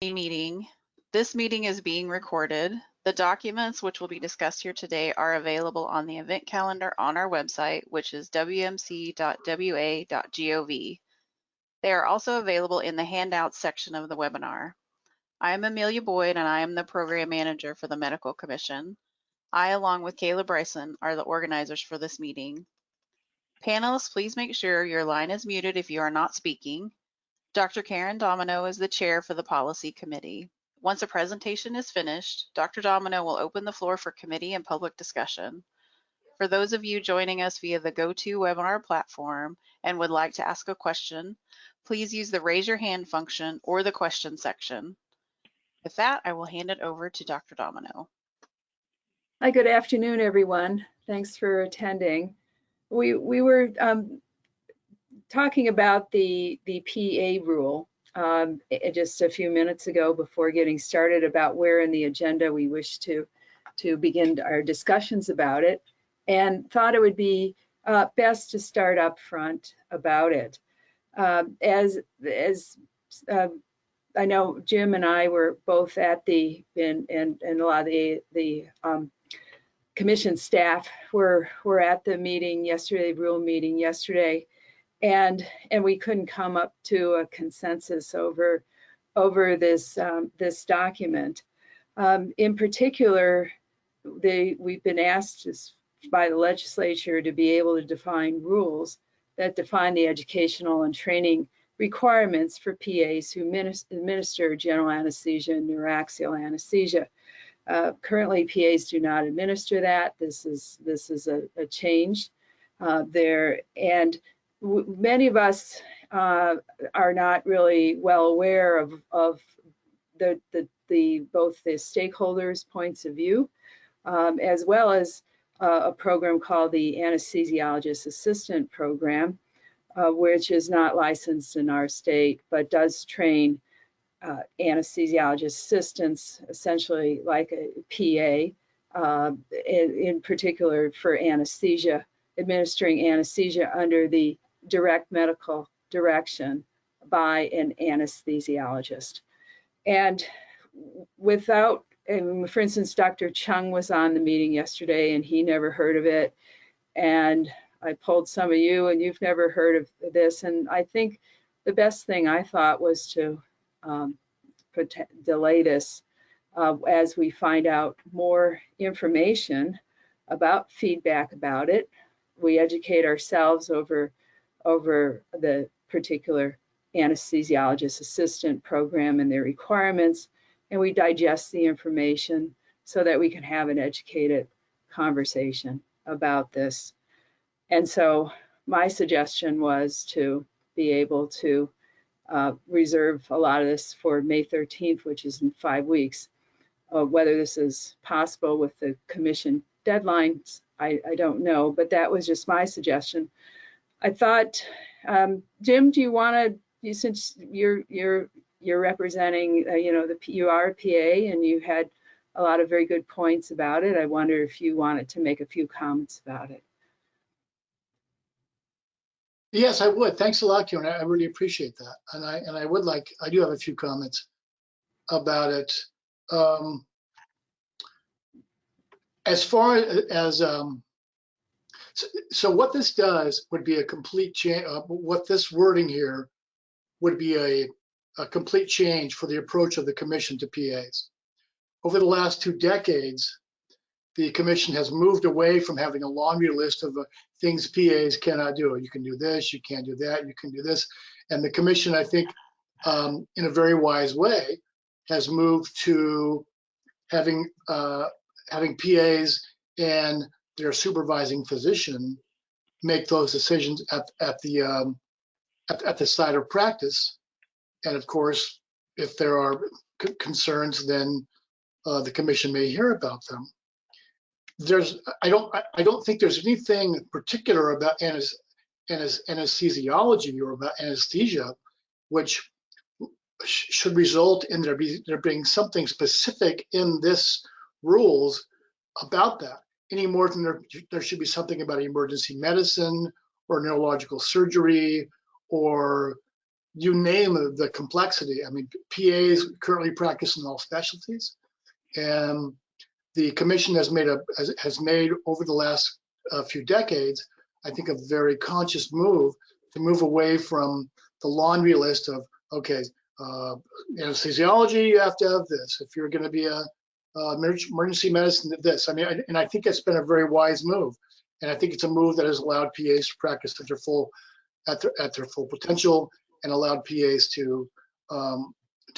Meeting. This meeting is being recorded. The documents which will be discussed here today are available on the event calendar on our website, which is wmc.wa.gov. They are also available in the handouts section of the webinar. I am Amelia Boyd and I am the Program Manager for the Medical Commission. I, along with Kayla Bryson, are the organizers for this meeting. Panelists, please make sure your line is muted if you are not speaking. Dr. Karen Domino is the chair for the policy committee. Once a presentation is finished, Dr. Domino will open the floor for committee and public discussion. For those of you joining us via the GoToWebinar platform and would like to ask a question, please use the raise your hand function or the question section. With that, I will hand it over to Dr. Domino. Hi, good afternoon, everyone. Thanks for attending. We were talking about the PA rule just a few minutes ago before getting started about where in the agenda we wish to begin our discussions about it, and thought it would be best to start up front about it. As I know Jim and I were both at and a lot of the commission staff were at the meeting yesterday, rule meeting yesterday, and we couldn't come up to a consensus over this this document. In particular, we've been asked by the legislature to be able to define rules that define the educational and training requirements for PAs who administer general anesthesia and neuraxial anesthesia. Currently, PAs do not administer that. This is a change there, and many of us are not really well aware of both the stakeholders' points of view, as well as a program called the Anesthesiologist Assistant program, which is not licensed in our state, but does train anesthesiologist assistants, essentially like a PA, in particular for anesthesia, administering anesthesia under the direct medical direction by an anesthesiologist. And for instance, Dr. Chung was on the meeting yesterday and he never heard of it. And I polled some of you and you've never heard of this. And I think the best thing I thought was to delay this as we find out more information about feedback about it. We educate ourselves over the particular anesthesiologist assistant program and their requirements, and we digest the information so that we can have an educated conversation about this. And so my suggestion was to be able to reserve a lot of this for May 13th, which is in 5 weeks. Whether this is possible with the commission deadlines, I don't know, but that was just my suggestion. I thought, Jim, do you want to, since you're representing, you are a PA and you had a lot of very good points about it. I wonder if you wanted to make a few comments about it. Yes, I would. Thanks a lot, Karen. I really appreciate that. And I do have a few comments about it. As far as, so what this does would be a complete change. What this wording here would be a complete change for the approach of the commission to PAs. Over the last 2 decades, the commission has moved away from having a laundry list of things PAs cannot do. You can do this, you can't do that, you can do this. And the commission, I think, in a very wise way, has moved to having PAs and their supervising physician make those decisions at the site of practice. And of course, if there are concerns, then the commission may hear about them. I don't think there's anything particular about anesthesiology or about anesthesia which should result in there being something specific in this rules about that, any more than there should be something about emergency medicine or neurological surgery or you name the complexity. I mean, PAs currently practice in all specialties, and the commission has made over the last few decades, I think, a very conscious move to move away from the laundry list of, okay, anesthesiology, you have to have this. If you're going to be a emergency medicine, this. I mean, and I think it's been a very wise move, and I think it's a move that has allowed PAs to practice at their full potential, and allowed PAs to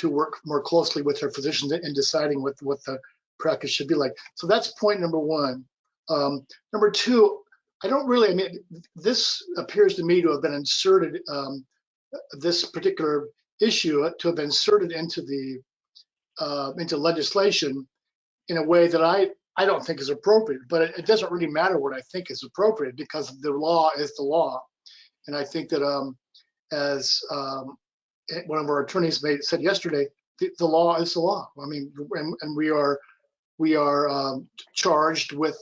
work more closely with their physicians in deciding what the practice should be like. So that's point number one. Number two, I mean, this appears to me to have been inserted, this particular issue to have been inserted into legislation in a way that I don't think is appropriate, but it doesn't really matter what I think is appropriate, because the law is the law. And I think that as one of our attorneys said yesterday, the law is the law. I mean, and we are charged with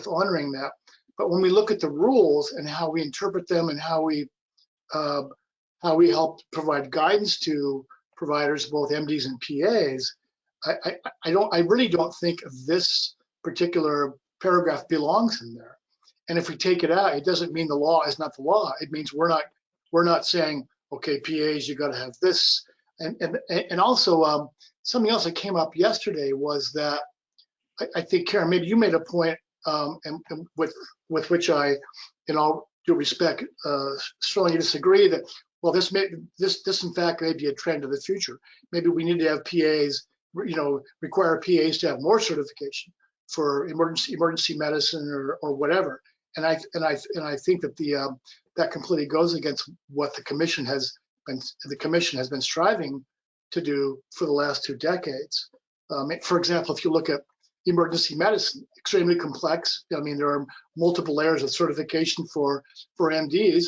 honoring that. But when we look at the rules and how we interpret them and how we help provide guidance to providers, both MDs and PAs, I really don't think this particular paragraph belongs in there. And if we take it out, it doesn't mean the law is not the law. It means we're not saying, okay, PAs, you got to have this. And also something else that came up yesterday was that I think, Karen, maybe you made a point, and with which I, in all due respect, strongly disagree, that, well, this in fact may be a trend of the future. Maybe we need to have PAs, require PAs to have more certification for emergency medicine or whatever. And I think that that completely goes against what the commission has been striving to do for the last 2 decades. For example, if you look at emergency medicine, extremely complex. I mean, there are multiple layers of certification for MDs.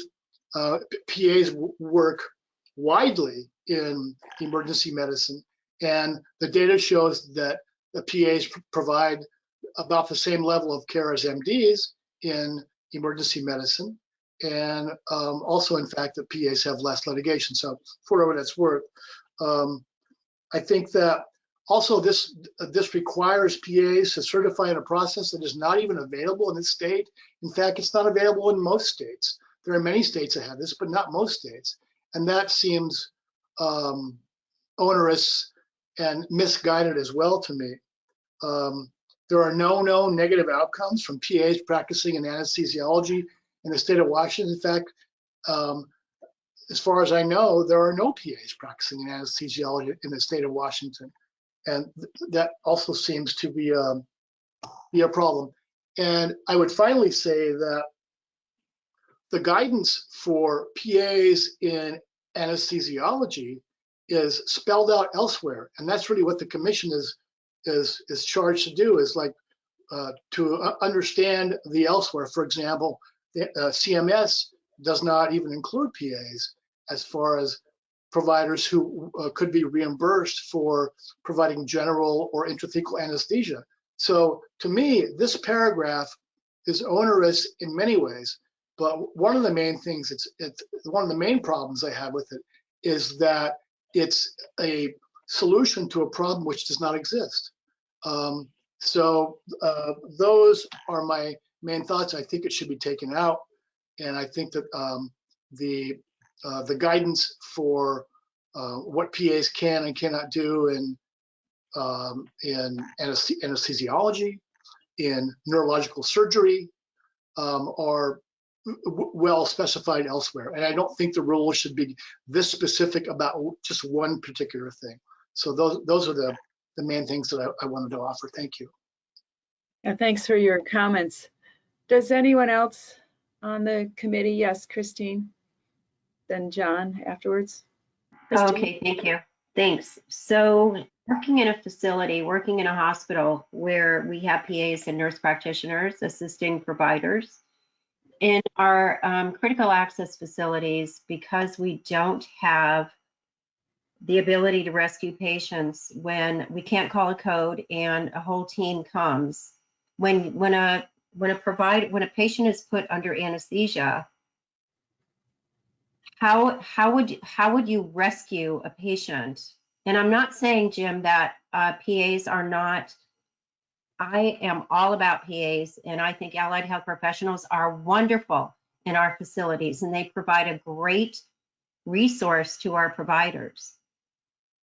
PAs work widely in emergency medicine, and the data shows that the PAs provide about the same level of care as MDs in emergency medicine, and also, in fact, that PAs have less litigation. So, for whatever that's worth, I think that also this requires PAs to certify in a process that is not even available in this state. In fact, it's not available in most states. There are many states that have this, but not most states, and that seems onerous and misguided as well to me. There are no known negative outcomes from PAs practicing in anesthesiology in the state of Washington. In fact, as far as I know, there are no PAs practicing in anesthesiology in the state of Washington. And that also seems to be a problem. And I would finally say that the guidance for PAs in anesthesiology is spelled out elsewhere. And that's really what the commission is charged to do, is like to understand the elsewhere. For example, CMS does not even include PAs as far as providers who could be reimbursed for providing general or intrathecal anesthesia. So to me, this paragraph is onerous in many ways, but one of the main things, it's one of the main problems I have with it is that it's a solution to a problem which does not exist. So those are my main thoughts. I think it should be taken out, and I think that the guidance for what PAs can and cannot do in anesthesiology, in neurological surgery, are well specified elsewhere. And I don't think the rules should be this specific about just one particular thing. So those are the main things that I wanted to offer. Thank you. Yeah, thanks for your comments. Does anyone else on the committee? Yes, Christine. Then John afterwards. Christine. Okay, thank you. Thanks. So working in a facility, working in a hospital where we have PAs and nurse practitioners assisting providers, in our critical access facilities, because we don't have the ability to rescue patients when we can't call a code and a whole team comes, when a patient is put under anesthesia, how would you rescue a patient? And I'm not saying, Jim, that PAs are not. I am all about PAs, and I think allied health professionals are wonderful in our facilities, and they provide a great resource to our providers.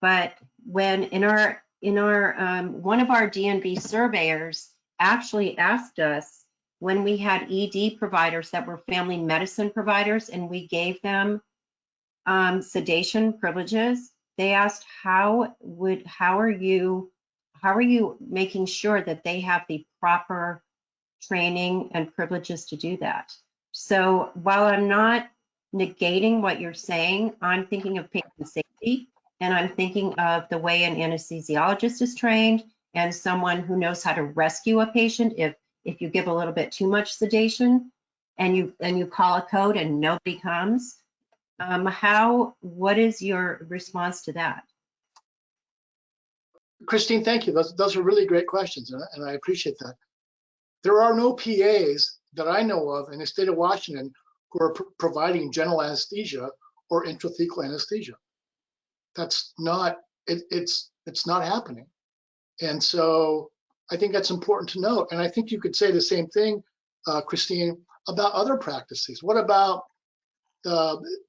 But when in our one of our DNB surveyors actually asked us when we had ED providers that were family medicine providers, and we gave them sedation privileges, they asked how are you making sure that they have the proper training and privileges to do that? So while I'm not negating what you're saying, I'm thinking of patient safety, and I'm thinking of the way an anesthesiologist is trained and someone who knows how to rescue a patient if you give a little bit too much sedation and you call a code and nobody comes. What is your response to that? Christine, thank you. Those are really great questions, and I appreciate that. There are no PAs that I know of in the state of Washington who are providing general anesthesia or intrathecal anesthesia. That's not, it's not happening. And so I think that's important to note. And I think you could say the same thing, Christine, about other practices. What about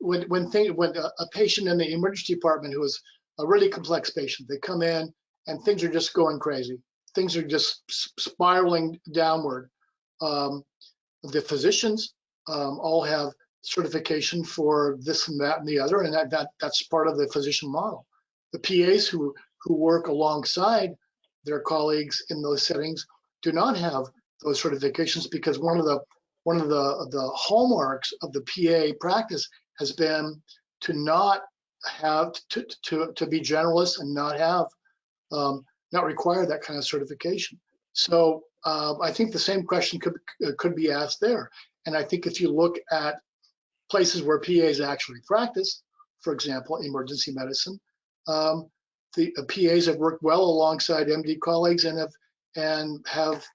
when a patient in the emergency department who is a really complex patient, they come in and things are just going crazy. Things are just spiraling downward. The physicians all have certification for this and that and the other, and that's part of the physician model. The PAs who work alongside their colleagues in those settings do not have those certifications, because one of the hallmarks of the PA practice has been to not have to be generalists and not require that kind of certification. So I think the same question could be asked there. And I think if you look at places where PAs actually practice, for example, emergency medicine, the PAs have worked well alongside MD colleagues and have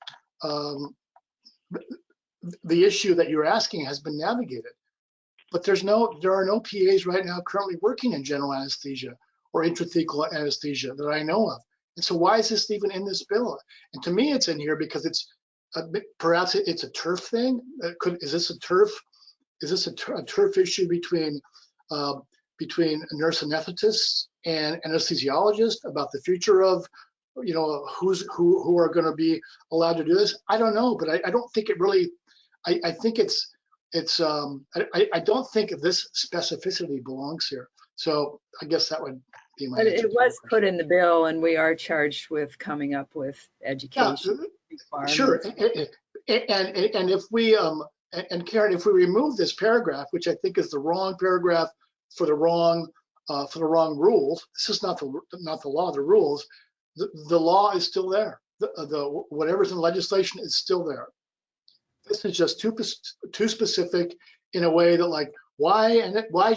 the issue that you're asking has been navigated. But there are no PAs right now currently working in general anesthesia or intrathecal anesthesia that I know of. And so why is this even in this bill? And to me, it's in here because it's perhaps it's a turf thing. Is this a turf issue between nurse anesthetists and anesthesiologists about the future of, who are going to be allowed to do this? I don't know, but I don't think it really. I think I don't think this specificity belongs here. So I guess that would be my answer. But it was put in the bill, and we are charged with coming up with education. Yeah, sure. And if we and Karen, if we remove this paragraph, which I think is the wrong paragraph for the wrong rules, this is not the law. The rules, the law is still there. The whatever's in legislation is still there. This is just too specific in a way that, like, why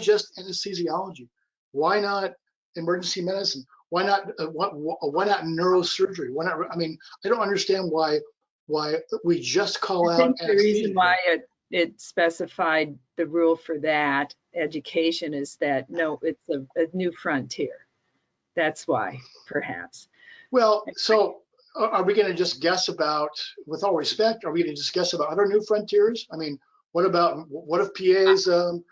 just anesthesiology? Why not emergency medicine? Why not neurosurgery? Why not? I mean, I don't understand why we just call out anesthesia. The reason why it specified the rule for that education is that it's a new frontier. That's why, perhaps. Well, so are we going to just guess about, with all respect, are we going to just guess about other new frontiers? I mean, what if PAs? I'm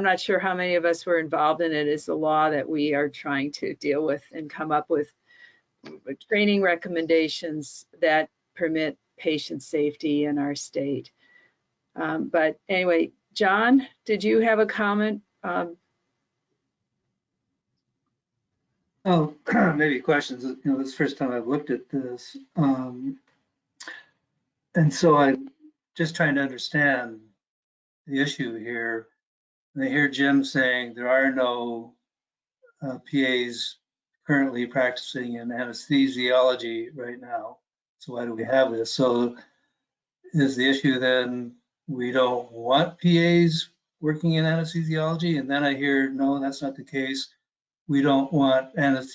not sure how many of us were involved in it. It's a law that we are trying to deal with and come up with training recommendations that permit patient safety in our state. But anyway, John, did you have a comment? Oh, maybe questions. This is the first time I've looked at this. And so I'm just trying to understand the issue here. And I hear Jim saying there are no PAs currently practicing in anesthesiology right now. So why do we have this? So is the issue then we don't want PAs working in anesthesiology? And then I hear, no, that's not the case. We don't want PAs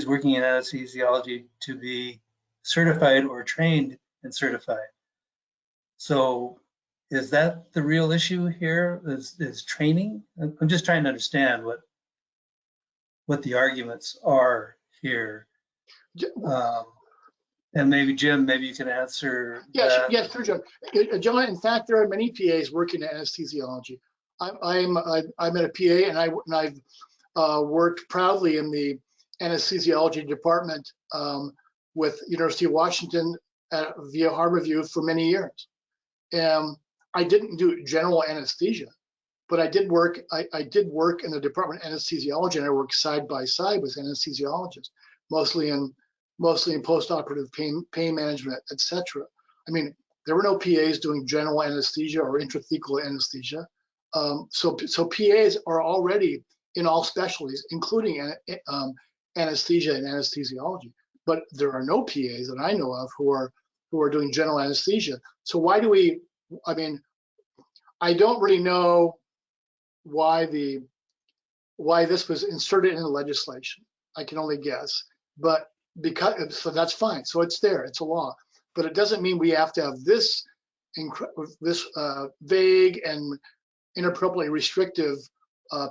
working in anesthesiology to be certified or trained and certified. So Is that the real issue here? Is training? I'm just trying to understand what the arguments are here. And maybe Jim, maybe you can answer that. Yes, sure, John. John, in fact, there are many PAs working in anesthesiology. I'm at a PA, and I've worked proudly in the anesthesiology department with University of Washington via Harborview for many years. I didn't do general anesthesia, but I did work. I did work in the department of anesthesiology, and I worked side by side with anesthesiologists, mostly in post-operative pain management, etc. I mean, there were no PAs doing general anesthesia or intrathecal anesthesia. So PAs are already in all specialties, including anesthesia and anesthesiology. But there are no PAs that I know of who are doing general anesthesia. So why do we? I mean, I don't really know why this was inserted in the legislation. I can only guess, but so that's fine. So it's there. It's a law, but it doesn't mean we have to have this vague and inappropriately restrictive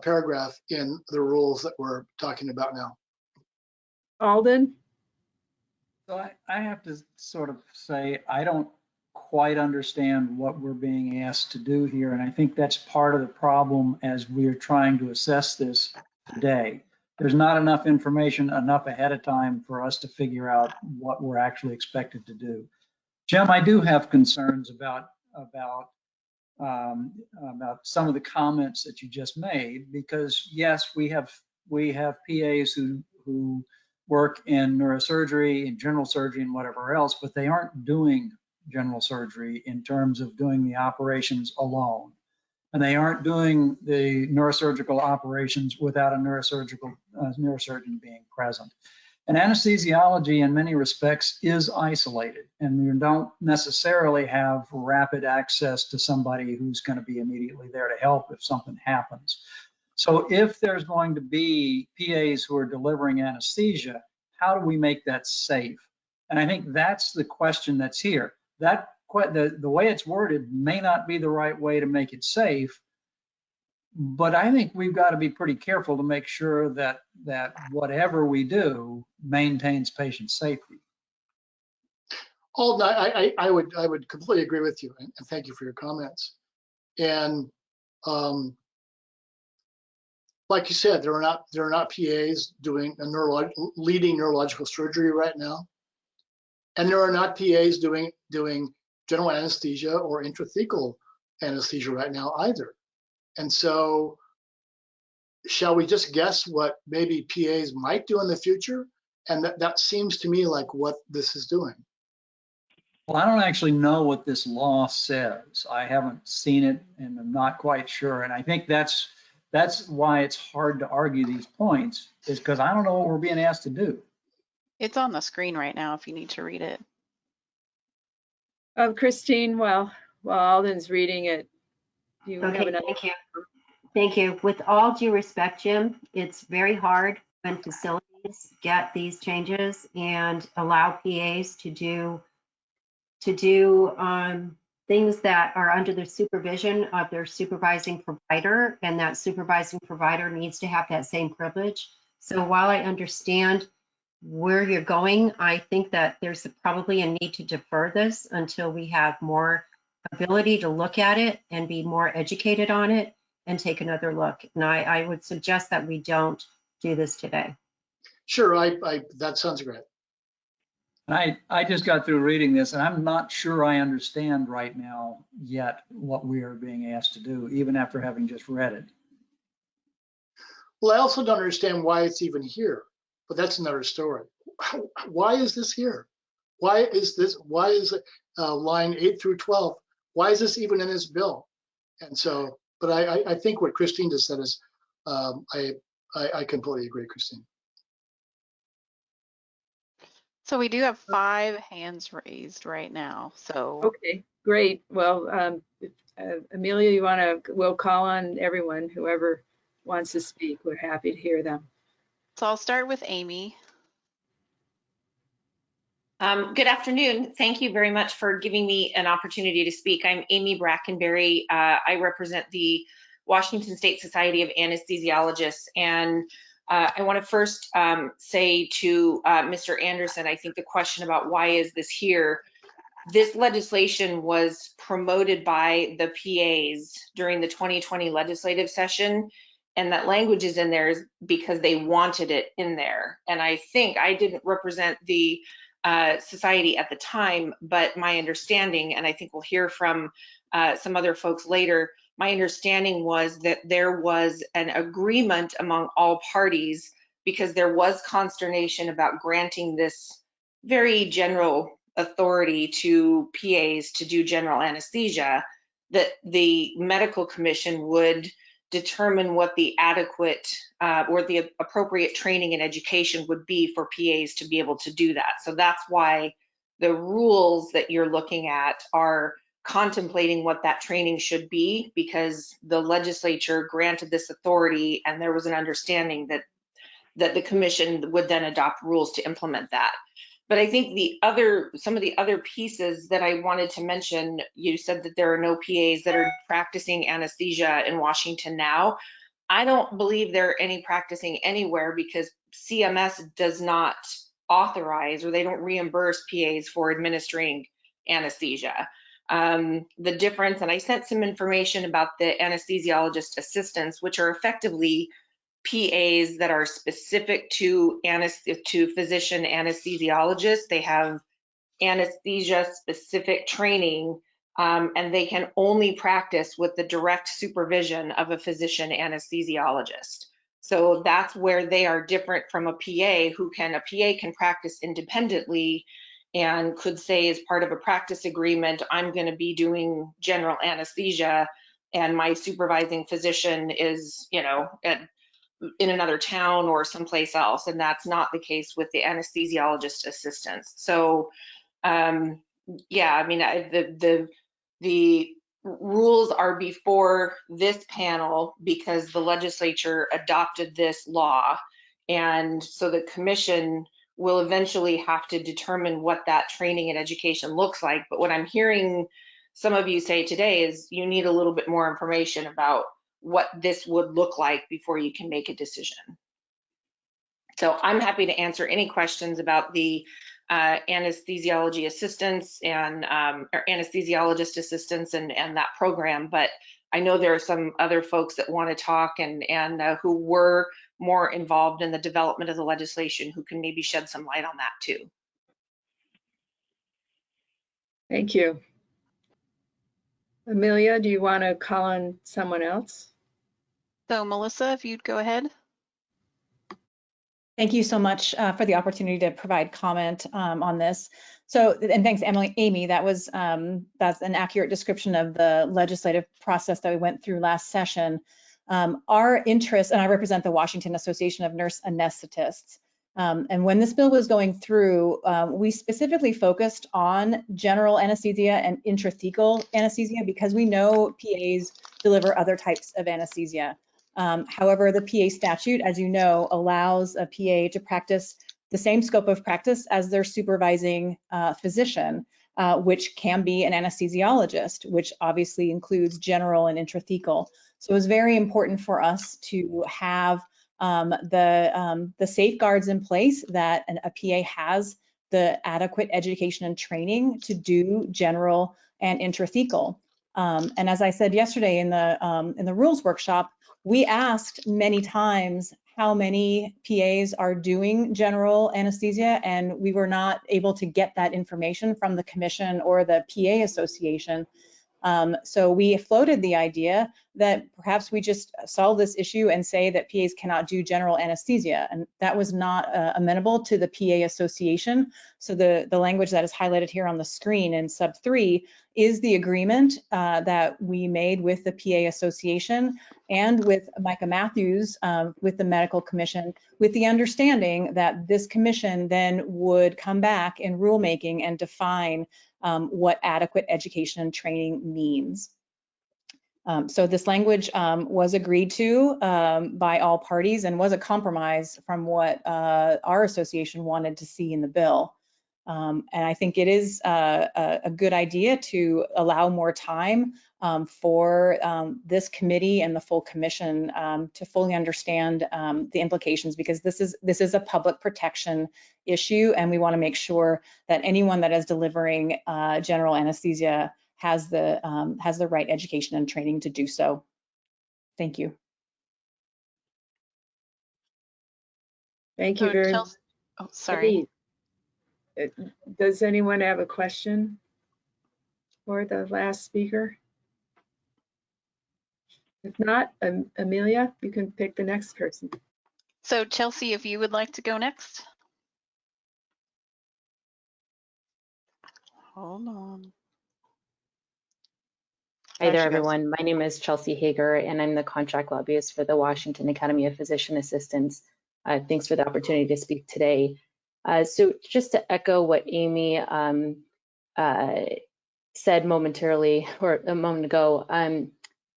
paragraph in the rules that we're talking about now. Alden? So I have to sort of say, I don't quite understand what we're being asked to do here. And I think that's part of the problem as we are trying to assess this today. There's not enough information enough ahead of time for us to figure out what we're actually expected to do. Jim, I do have concerns about some of the comments that you just made, because yes, we have PAs who work in neurosurgery and general surgery and whatever else, but they aren't doing general surgery in terms of doing the operations alone. And they aren't doing the neurosurgical operations without a neurosurgeon being present. And anesthesiology in many respects is isolated, and you don't necessarily have rapid access to somebody who's going to be immediately there to help if something happens. So if there's going to be PAs who are delivering anesthesia, how do we make that safe? And I think that's the question that's here. The way it's worded may not be the right way to make it safe, but I think we've got to be pretty careful to make sure that whatever we do maintains patient safety. Alden, I would completely agree with you, and thank you for your comments. And like you said, there are not PAs doing leading neurological surgery right now, and there are not PAs doing general anesthesia or intrathecal anesthesia right now either. And so, shall we just guess what maybe PAs might do in the future? And that seems to me like what this is doing. Well, I don't actually know what this law says. I haven't seen it, and I'm not quite sure. And I think that's why it's hard to argue these points, is because I don't know what we're being asked to do. It's on the screen right now if you need to read it. Christine, while Alden's reading it, do you have Okay, another? thank you. Thank you. With all due respect, Jim, it's very hard when facilities get these changes and allow PAs to do things that are under the supervision of their supervising provider, and that supervising provider needs to have that same privilege. So while I understand where you're going, I think that there's probably a need to defer this until we have more ability to look at it and be more educated on it and take another look. And I would suggest that we don't do this today. Sure, that sounds great. And I just got through reading this, and I'm not sure I understand right now yet what we are being asked to do, even after having just read it. Well, I also don't understand why it's even here, but that's another story. Why is this here? Why is it line 8 through 12? Why is this even in this bill? And so, but I think what Christine just said is, I completely agree, Christine. So we do have 5 hands raised right now. So Okay, great. Well, Amelia, we'll call on everyone, whoever wants to speak. We're happy to hear them. I'll start with Amy. Good afternoon. Thank you very much for giving me an opportunity to speak. I'm Amy Brackenberry. I represent the Washington State Society of Anesthesiologists. And I want to first say to Mr. Anderson, I think the question about why is this here, this legislation was promoted by the PAs during the 2020 legislative session. And that language is in there is because they wanted it in there. And I think I didn't represent the society at the time, but my understanding, and I think we'll hear from some other folks later, my understanding was that there was an agreement among all parties because there was consternation about granting this very general authority to PAs to do general anesthesia, that the medical commission would determine what the adequate or the appropriate training and education would be for PAs to be able to do that. So that's why the rules that you're looking at are contemplating what that training should be, because the legislature granted this authority and there was an understanding that the commission would then adopt rules to implement that. But I think some of the other pieces that I wanted to mention, you said that there are no PAs that are practicing anesthesia in Washington now. I don't believe there are any practicing anywhere because CMS does not authorize or they don't reimburse PAs for administering anesthesia. The difference, and I sent some information about the anesthesiologist assistants, which are effectively PAs that are specific to physician anesthesiologists. They have anesthesia specific training, and they can only practice with the direct supervision of a physician anesthesiologist. So that's where they are different from a PA can practice independently and could say as part of a practice agreement, I'm going to be doing general anesthesia and my supervising physician is, in another town or someplace else, and that's not the case with the anesthesiologist assistants. So yeah, I mean, the rules are before this panel because the legislature adopted this law, and so the commission will eventually have to determine what that training and education looks like. But what I'm hearing some of you say today is you need a little bit more information about what this would look like before you can make a decision. So I'm happy to answer any questions about the anesthesiology assistants and or anesthesiologist assistants and that program, but I know there are some other folks that want to talk and who were more involved in the development of the legislation who can maybe shed some light on that too. Thank you. Amelia, do you want to call on someone else? So Melissa, if you'd go ahead. Thank you so much for the opportunity to provide comment on this. So, and thanks, Amy. That's an accurate description of the legislative process that we went through last session. Our interest, and I represent the Washington Association of Nurse Anesthetists. And when this bill was going through, we specifically focused on general anesthesia and intrathecal anesthesia because we know PAs deliver other types of anesthesia. However, the PA statute, as you know, allows a PA to practice the same scope of practice as their supervising physician, which can be an anesthesiologist, which obviously includes general and intrathecal. So it was very important for us to have the safeguards in place that a PA has the adequate education and training to do general and intrathecal. And as I said yesterday in the rules workshop, we asked many times how many PAs are doing general anesthesia, and we were not able to get that information from the commission or the PA association. So we floated the idea that perhaps we just solve this issue and say that PAs cannot do general anesthesia, and that was not amenable to the PA association. So the language that is highlighted here on the screen in sub 3 is the agreement that we made with the PA association and with Micah Matthews with the medical commission, with the understanding that this commission then would come back in rulemaking and define what adequate education and training means. So this language was agreed to by all parties and was a compromise from what our association wanted to see in the bill. And I think it is a good idea to allow more time for this committee and the full commission to fully understand the implications, because this is a public protection issue, and we want to make sure that anyone that is delivering general anesthesia has the right education and training to do so. Thank you. Thank you So very much. oh, sorry. Does anyone have a question for the last speaker? If not, Amelia, you can pick the next person. So Chelsea, if you would like to go next. Hold on. Hi there, There she goes. everyone. My name is Chelsea Hager, and I'm the contract lobbyist for the Washington Academy of Physician Assistants. Thanks for the opportunity to speak today. So just to echo what Amy said momentarily, or a moment ago,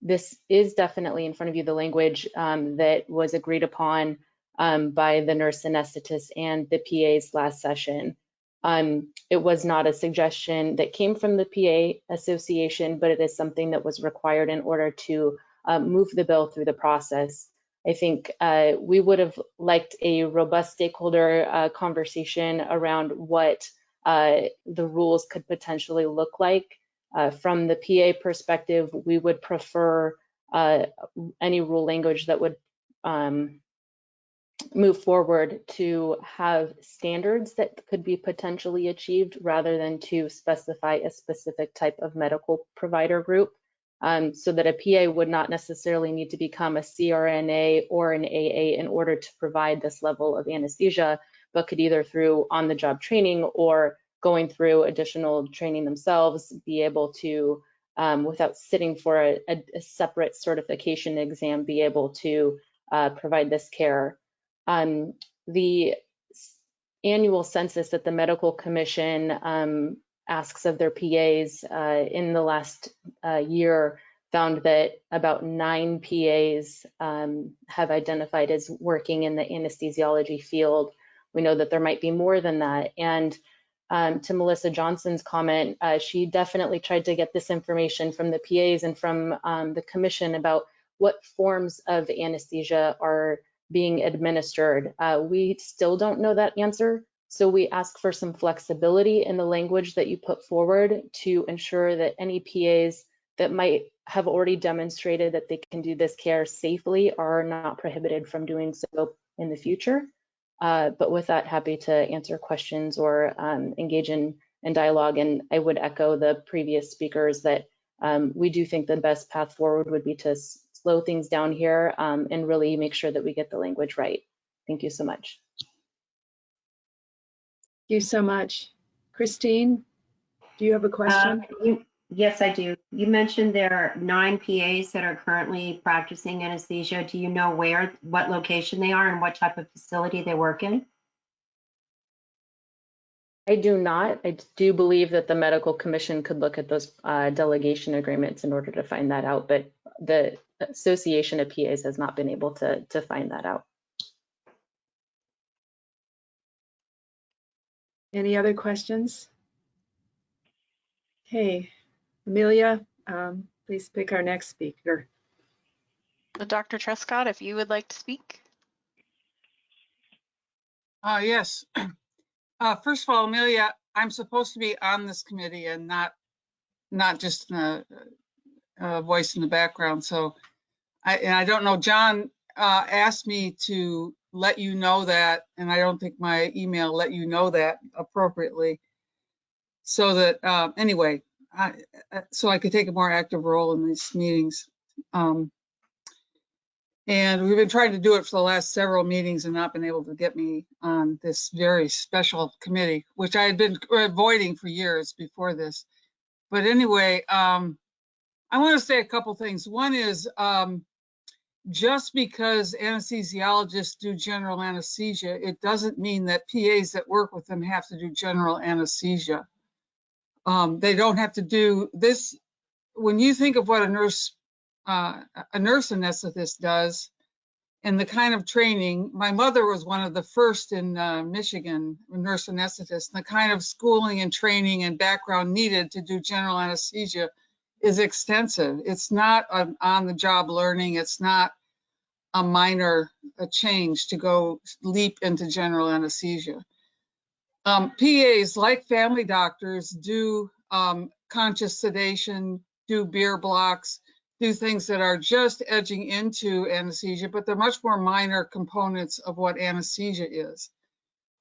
this is definitely in front of you, the language that was agreed upon by the nurse anesthetists and the PAs last session. It was not a suggestion that came from the PA Association, but it is something that was required in order to move the bill through the process. I think we would have liked a robust stakeholder conversation around what the rules could potentially look like. From the PA perspective, we would prefer any rule language that would move forward to have standards that could be potentially achieved rather than to specify a specific type of medical provider group, so that a PA would not necessarily need to become a CRNA or an AA in order to provide this level of anesthesia, but could either through on-the-job training or going through additional training themselves be able to, without sitting for a separate certification exam, be able to provide this care. The annual census that the medical commission asks of their PAs in the last year found that about 9 PAs have identified as working in the anesthesiology field. We know that there might be more than that. And to Melissa Johnson's comment, she definitely tried to get this information from the PAs and from the commission about what forms of anesthesia are being administered. We still don't know that answer, so we ask for some flexibility in the language that you put forward to ensure that any PAs that might have already demonstrated that they can do this care safely are not prohibited from doing so in the future. But with that, happy to answer questions or engage in dialogue. And I would echo the previous speakers that we do think the best path forward would be to slow things down here and really make sure that we get the language right. Thank you so much. Thank you so much. Christine, do you have a question? Yes, I do. You mentioned there are 9 PAs that are currently practicing anesthesia. Do you know what location they are and what type of facility they work in? I do not. I do believe that the medical commission could look at those delegation agreements in order to find that out, but the Association of PAs has not been able to find that out. Any other questions? Okay, Amelia, please pick our next speaker. Dr. Trescott, if you would like to speak. Yes. First of all, Amelia, I'm supposed to be on this committee and not just a voice in the background. So I don't know, John asked me to let you know that, and I don't think my email let you know that appropriately. So that anyway, so I could take a more active role in these meetings. And we've been trying to do it for the last several meetings and not been able to get me on this very special committee, which I had been avoiding for years before this. But anyway, I want to say a couple things. One is just because anesthesiologists do general anesthesia, it doesn't mean that PAs that work with them have to do general anesthesia. They don't have to do this. When you think of what a nurse anesthetist does, and the kind of training. My mother was one of the first in Michigan, a nurse anesthetist. The kind of schooling and training and background needed to do general anesthesia is extensive. It's not an on-the-job learning. It's not a minor change to go leap into general anesthesia. PAs, like family doctors, do conscious sedation, do beer blocks, do things that are just edging into anesthesia, but they're much more minor components of what anesthesia is.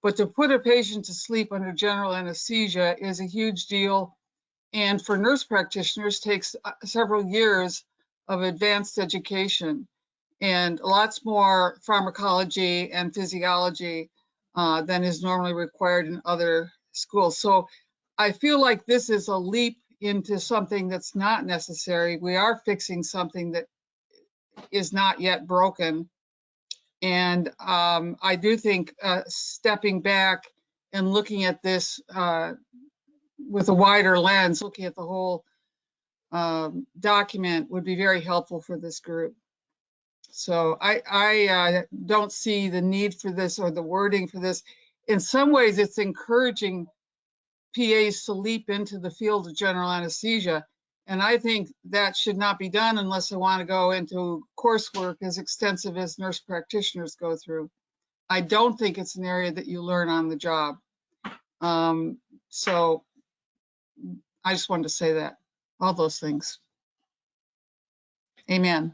But to put a patient to sleep under general anesthesia is a huge deal, and for nurse practitioners takes several years of advanced education and lots more pharmacology and physiology than is normally required in other schools. So I feel like this is a leap into something that's not necessary. We are fixing something that is not yet broken. And I do think stepping back and looking at this with a wider lens, looking at the whole document would be very helpful for this group. So I don't see the need for this or the wording for this. In some ways, it's encouraging PAs to leap into the field of general anesthesia. And I think that should not be done unless they want to go into coursework as extensive as nurse practitioners go through. I don't think it's an area that you learn on the job. So I just wanted to say that, all those things. Amen.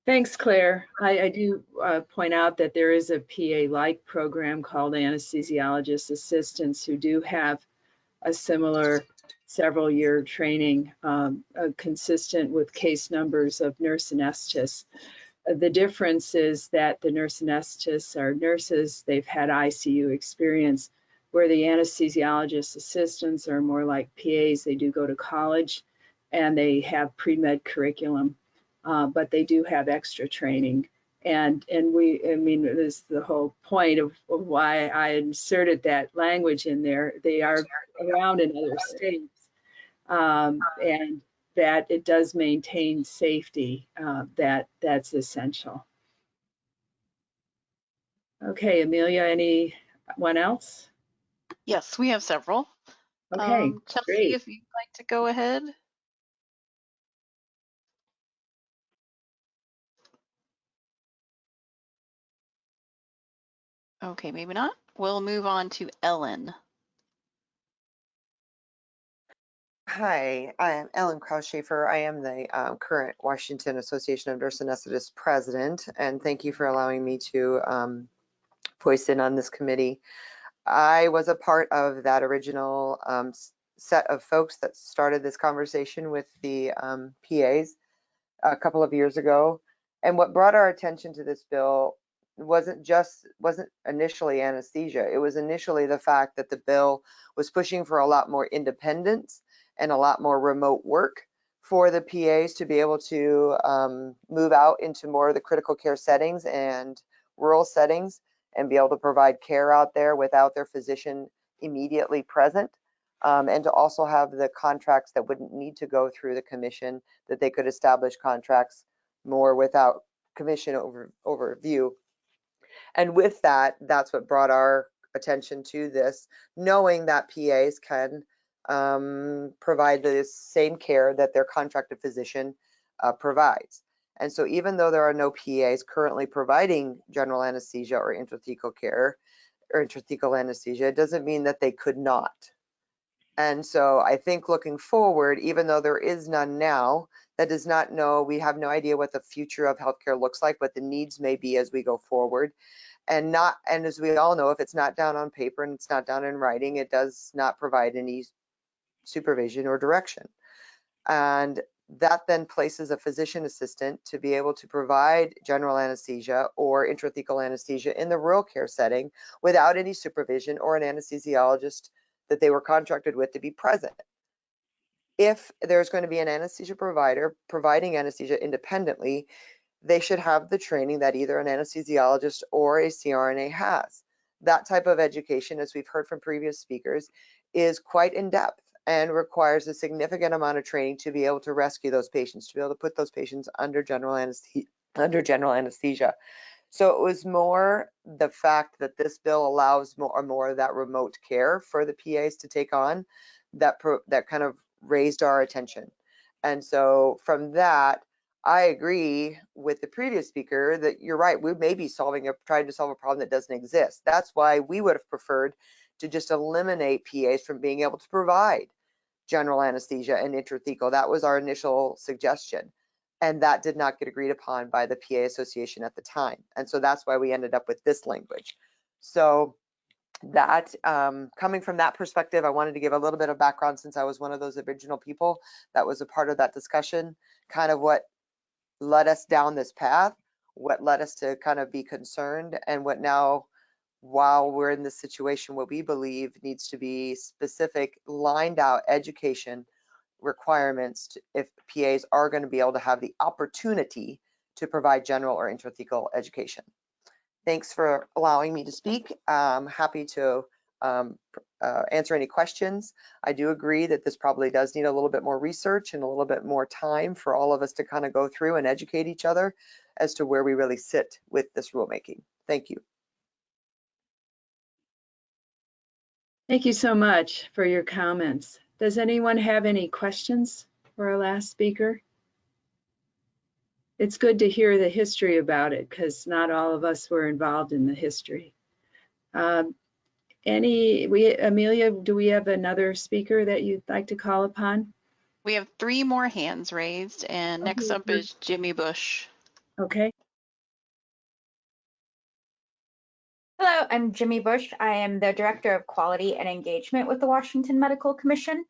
Thanks, Claire. I do point out that there is a PA-like program called Anesthesiologist Assistants who do have a similar several-year training consistent with case numbers of nurse anesthetists. The difference is that the nurse anesthetists are nurses, they've had ICU experience, where the anesthesiologist assistants are more like PAs. They do go to college and they have pre-med curriculum, but they do have extra training. And I mean, it is the whole point of why I inserted that language in there. They are around in other states, and that it does maintain safety. That's essential. Okay, Amelia, anyone else? Yes, we have several. Okay, Chelsea, great. if you'd like to go ahead. Okay, maybe not. We'll move on to Ellen. Hi, I am Ellen Krausshafer. I am the current Washington Association of Nurse Anesthetists president, and thank you for allowing me to voice in on this committee. I was a part of that original set of folks that started this conversation with the PAs a couple of years ago, and what brought our attention to this bill wasn't initially anesthesia. It was initially the fact that the bill was pushing for a lot more independence and a lot more remote work for the PAs to be able to move out into more of the critical care settings and rural settings and be able to provide care out there without their physician immediately present, and to also have the contracts that wouldn't need to go through the commission, that they could establish contracts more without commission overview. And with that, that's what brought our attention to this, knowing that PAs can provide the same care that their contracted physician provides. And so even though there are no PAs currently providing general anesthesia or intrathecal care or intrathecal anesthesia, it doesn't mean that they could not. And so I think looking forward, even though there is none now, that does not know, we have no idea what the future of healthcare looks like, what the needs may be as we go forward. And as we all know, if it's not down on paper and it's not down in writing, it does not provide any supervision or direction. And that then places a physician assistant to be able to provide general anesthesia or intrathecal anesthesia in the rural care setting without any supervision or an anesthesiologist that they were contracted with to be present. If there's going to be an anesthesia provider providing anesthesia independently, they should have the training that either an anesthesiologist or a CRNA has. That type of education, as we've heard from previous speakers, is quite in depth and requires a significant amount of training to be able to rescue those patients, to be able to put those patients under general under general anesthesia. So it was more the fact that this bill allows more of that remote care for the PAs to take on that kind of raised our attention. And so from that, I agree with the previous speaker that you're right. We may be trying to solve a problem that doesn't exist. That's why we would have preferred to just eliminate PAs from being able to provide general anesthesia and intrathecal. That was our initial suggestion. And that did not get agreed upon by the PA Association at the time. And so that's why we ended up with this language. So that, coming from that perspective, I wanted to give a little bit of background since I was one of those original people that was a part of that discussion, kind of what led us down this path, what led us to kind of be concerned, and what now, while we're in this situation, what we believe needs to be specific, lined out education requirements if PAs are going to be able to have the opportunity to provide general or intrathecal education. Thanks for allowing me to speak. I'm happy to answer any questions. I do agree that this probably does need a little bit more research and a little bit more time for all of us to kind of go through and educate each other as to where we really sit with this rulemaking. Thank you. Thank you so much for your comments. Does anyone have any questions for our last speaker? It's good to hear the history about it because not all of us were involved in the history. Amelia, do we have another speaker that you'd like to call upon? We have 3 more hands raised, and next up is Jimmy Bush. Okay. Hello, I'm Jimmy Bush. I am the Director of Quality and Engagement with the Washington Medical Commission.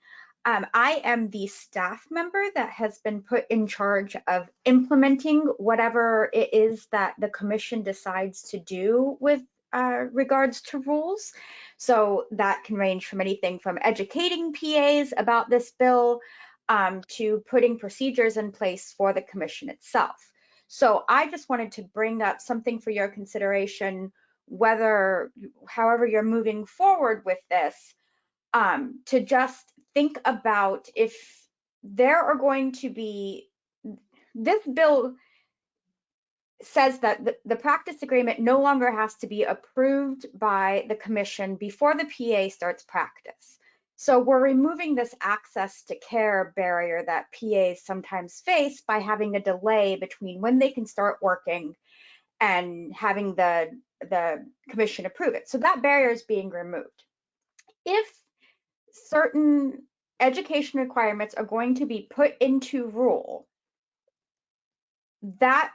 I am the staff member that has been put in charge of implementing whatever it is that the commission decides to do with regards to rules. So that can range from anything from educating PAs about this bill to putting procedures in place for the commission itself. So I just wanted to bring up something for your consideration, however you're moving forward with this, to just think about if there are going to be, this bill says that the practice agreement no longer has to be approved by the commission before the PA starts practice. So we're removing this access to care barrier that PAs sometimes face by having a delay between when they can start working and having the commission approve it. So that barrier is being removed. If certain education requirements are going to be put into rule, that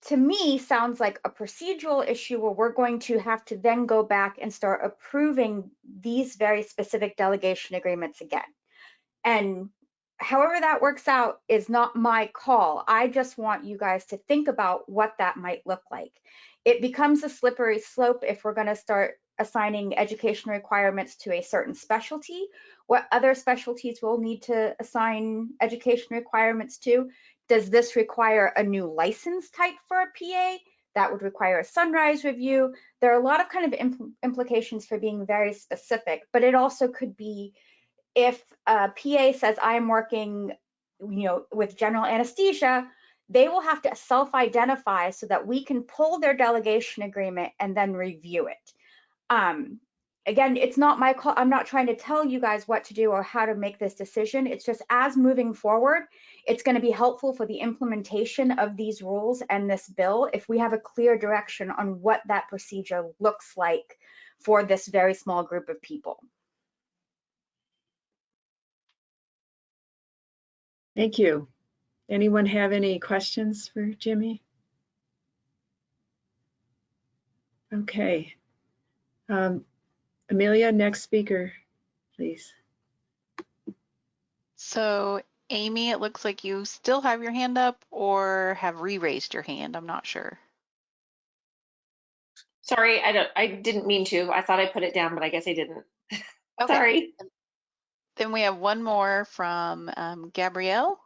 to me sounds like a procedural issue where we're going to have to then go back and start approving these very specific delegation agreements again. And however that works out is not my call. I just want you guys to think about what that might look like. It becomes a slippery slope if we're going to start assigning education requirements to a certain specialty. What other specialties will need to assign education requirements to? Does this require a new license type for a PA? That would require a sunrise review. There are a lot of kind of implications for being very specific, but it also could be if a PA says I'm working, with general anesthesia, they will have to self-identify so that we can pull their delegation agreement and then review it. Again, it's not my call. I'm not trying to tell you guys what to do or how to make this decision. It's just as moving forward, it's going to be helpful for the implementation of these rules and this bill if we have a clear direction on what that procedure looks like for this very small group of people. Thank you. Anyone have any questions for Jimmy? Okay. Amelia, next speaker, please. So Amy, it looks like you still have your hand up or have re-raised your hand. I'm not sure. Sorry, I didn't mean to. I thought I put it down, but I guess I didn't. Okay. Sorry. Then we have one more from Gabrielle.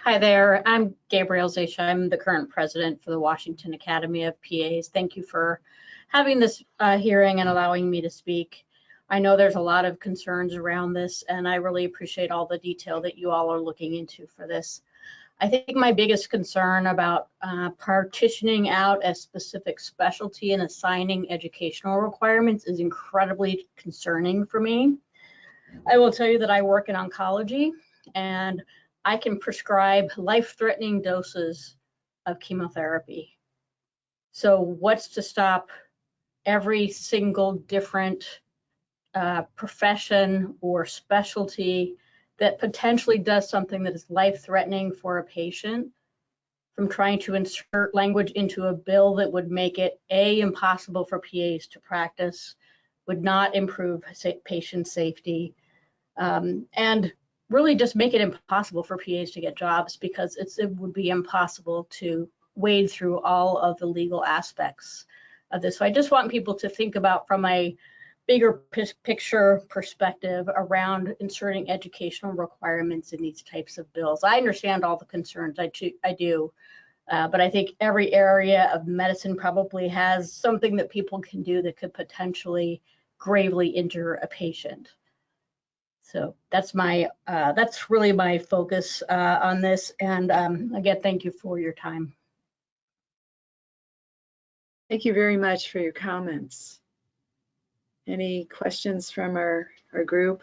Hi there, I'm Gabrielle Zaisha. I'm the current president for the Washington Academy of PAs. Thank you for having this hearing and allowing me to speak. I know there's a lot of concerns around this, and I really appreciate all the detail that you all are looking into for this. I think my biggest concern about partitioning out a specific specialty and assigning educational requirements is incredibly concerning for me. I will tell you that I work in oncology, and I can prescribe life-threatening doses of chemotherapy. So what's to stop every single different profession or specialty that potentially does something that is life-threatening for a patient from trying to insert language into a bill that would make it impossible for PAs to practice, would not improve patient safety, and really just make it impossible for PAs to get jobs, because it would be impossible to wade through all of the legal aspects of this. So I just want people to think about from a bigger picture perspective around inserting educational requirements in these types of bills. I understand all the concerns, I do, but I think every area of medicine probably has something that people can do that could potentially gravely injure a patient. So that's really my focus on this. And again, thank you for your time. Thank you very much for your comments. Any questions from our group?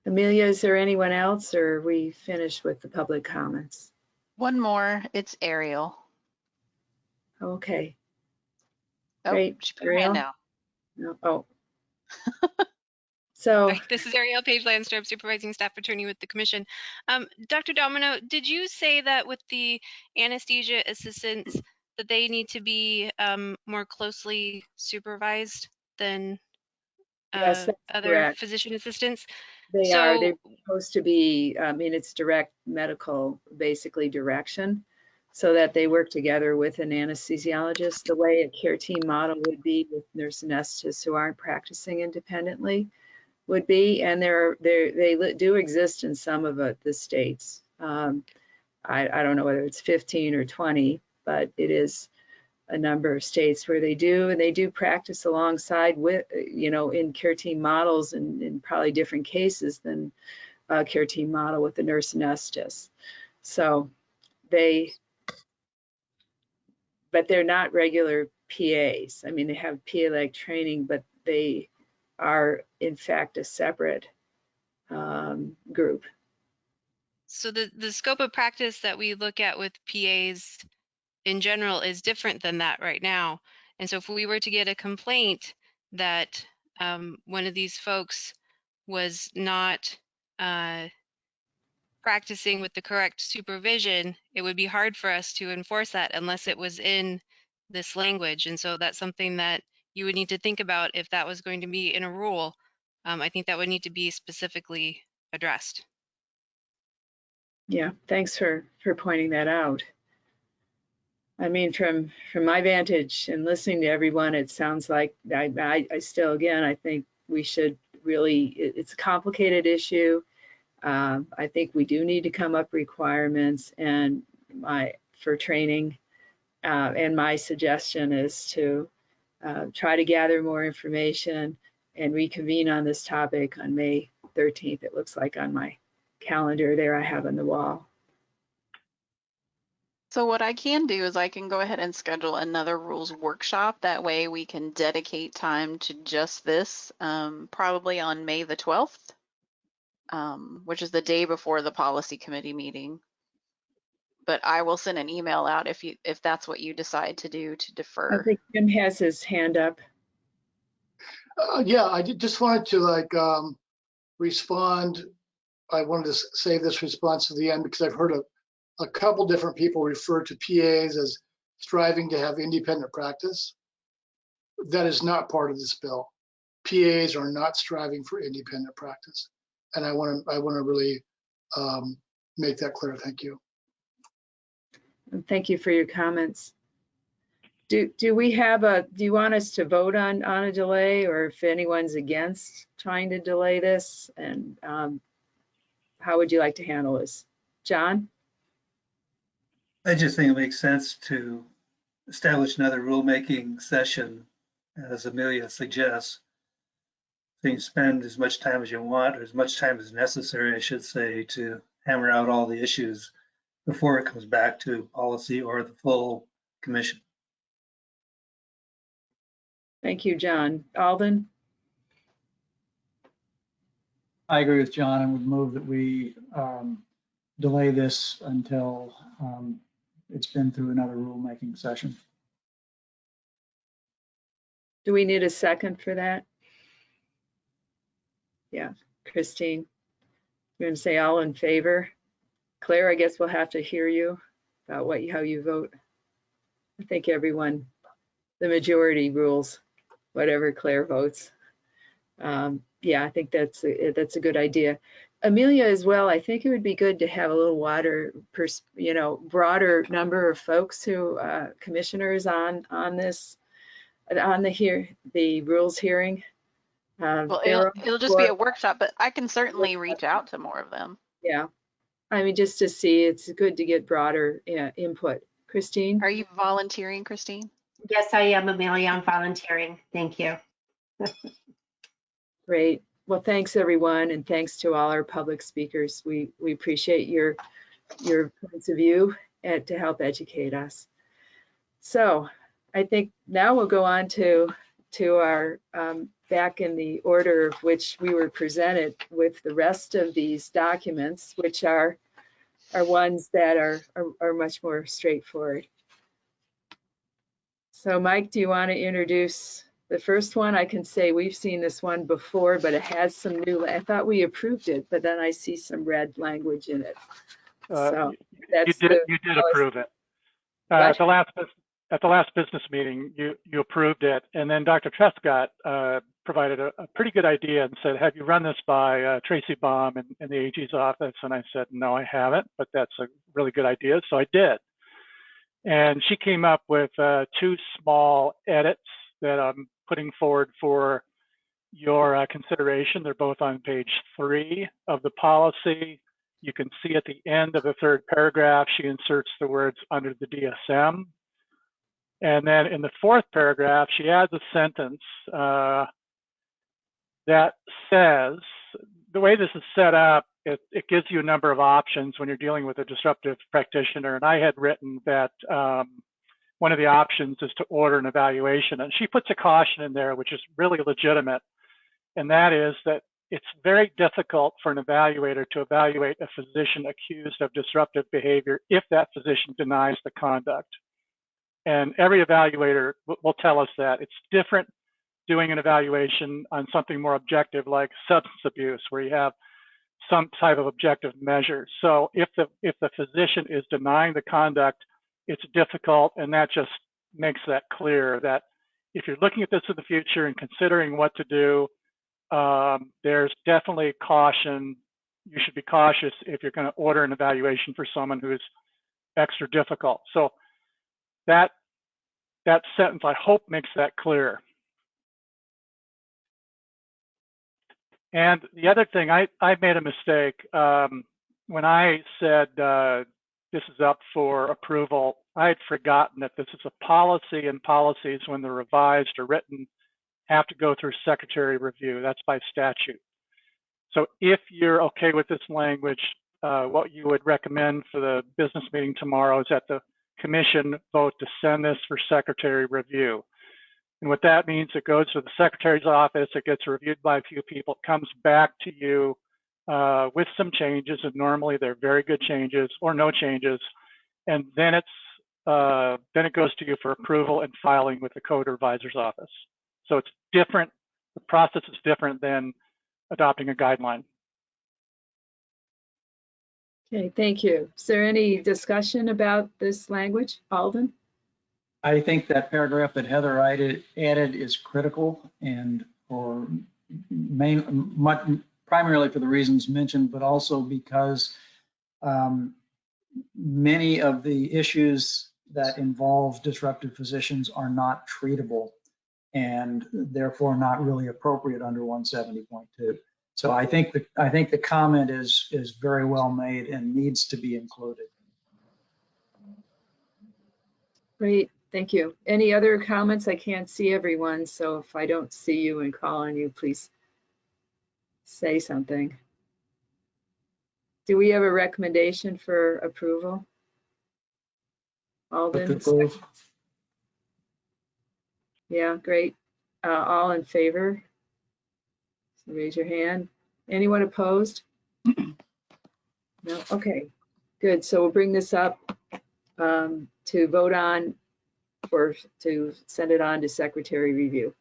Amelia, is there anyone else, or are we finished with the public comments? One more, it's Ariel. Okay. Oh, Great. she put her hand down. No. Oh. So Hi, this is Ariel Page Landstrup, Supervising Staff Attorney with the Commission. Dr. Domino, did you say that with the anesthesia assistants that they need to be more closely supervised than yes, that's other correct. physician assistants? They So, are. They're supposed to be, it's direct medical, basically direction, so that they work together with an anesthesiologist, the way a care team model would be with nurse anesthetists who aren't practicing independently would be. And they do exist in some of the states. I don't know whether it's 15 or 20, but it is a number of states where they do, and they do practice alongside with, in care team models and in probably different cases than a care team model with the nurse anesthetist. So but they're not regular PAs. I mean, they have PA-like training, but they are in fact a separate group. so the scope of practice that we look at with PAs in general is different than that right now. And so if we were to get a complaint that one of these folks was not practicing with the correct supervision, it would be hard for us to enforce that unless it was in this language. And so that's something that you would need to think about if that was going to be in a rule. I think that would need to be specifically addressed. Yeah, thanks for pointing that out. I mean, from my vantage and listening to everyone, it sounds like I still, again, I think we should really, it's a complicated issue. I think we do need to come up requirements for training. And my suggestion is to try to gather more information and reconvene on this topic on May 13th. It looks like on my calendar there I have on the wall. So what I can do is I can go ahead and schedule another rules workshop. That way we can dedicate time to just this, probably on May the 12th, which is the day before the policy committee meeting. But I will send an email out if that's what you decide to do, to defer. I think Jim has his hand up. Yeah, I just wanted to respond. I wanted to save this response to the end because I've heard a couple different people refer to PAs as striving to have independent practice. That is not part of this bill. PAs are not striving for independent practice, and I want to really make that clear. Thank you. Thank you for your comments. Do you want us to vote on a delay, or if anyone's against trying to delay this, and how would you like to handle this? John? I just think it makes sense to establish another rulemaking session, as Amelia suggests. So you can spend as much time as you want, or as much time as necessary, I should say, to hammer out all the issues before it comes back to policy or the full commission. Thank you, John. Alden? I agree with John and would move that we delay this until it's been through another rulemaking session. Do we need a second for that? Yeah, Christine. We're going to say all in favor. Claire, I guess we'll have to hear you about how you vote. I think everyone, the majority rules, whatever Claire votes. Yeah, I think that's a good idea. Amelia as well, I think it would be good to have a little broader number of folks who, commissioners on the rules hearing. Well, it'll just be a workshop, but I can certainly reach out to more of them. Yeah, I mean, just to see, it's good to get broader input. Christine? Are you volunteering, Christine? Yes, I am, Amelia. I'm volunteering. Thank you. Great. Well, thanks everyone, and thanks to all our public speakers. We appreciate your points of view and to help educate us. So I think now we'll go on to our back in the order of which we were presented with the rest of these documents, which are ones that are much more straightforward. So Mike, do you want to introduce the first one? I can say we've seen this one before, but it has some new, I thought we approved it, but then I see some red language in it. So that's you did approve it. At the last business meeting, you approved it, and then Dr. Trescott provided a pretty good idea and said, have you run this by Tracy Baum in the AG's office? And I said, no, I haven't, but that's a really good idea. So I did. And she came up with 2 small edits that I'm putting forward for your consideration. They're both on page 3 of the policy. You can see at the end of the 3rd paragraph, she inserts the words under the DSM. And then in the 4th paragraph, she adds a sentence that says, the way this is set up, it gives you a number of options when you're dealing with a disruptive practitioner. And I had written that one of the options is to order an evaluation. And she puts a caution in there, which is really legitimate. And that is that it's very difficult for an evaluator to evaluate a physician accused of disruptive behavior if that physician denies the conduct. And every evaluator will tell us that. It's different doing an evaluation on something more objective like substance abuse, where you have some type of objective measure. So if the physician is denying the conduct, it's difficult, and that just makes that clear that if you're looking at this in the future and considering what to do, there's definitely caution. You should be cautious if you're going to order an evaluation for someone who's extra difficult. So that sentence, I hope, makes that clear. And the other thing, I made a mistake when I said this is up for approval. I had forgotten that this is a policy, and policies, when they're revised or written, have to go through secretary review. That's by statute. So if you're okay with this language, what you would recommend for the business meeting tomorrow is that the commission vote to send this for secretary review. And what that means, it goes to the secretary's office, it gets reviewed by a few people, it comes back to you with some changes, and normally they're very good changes or no changes. And then it goes to you for approval and filing with the code revisor's office. So it's different, the process is different than adopting a guideline. Okay, thank you. Is there any discussion about this language, Alden? I think that paragraph that Heather added is critical, and primarily for the reasons mentioned, but also because many of the issues that involve disruptive physicians are not treatable and therefore not really appropriate under 170.2. So I think the comment is very well made and needs to be included. Great, thank you. Any other comments? I can't see everyone, so if I don't see you and call on you, please say something. Do we have a recommendation for approval? Alden? Yeah, great. All in favor? So raise your hand. Anyone opposed? No, okay, good. So we'll bring this up to vote on or to send it on to secretary review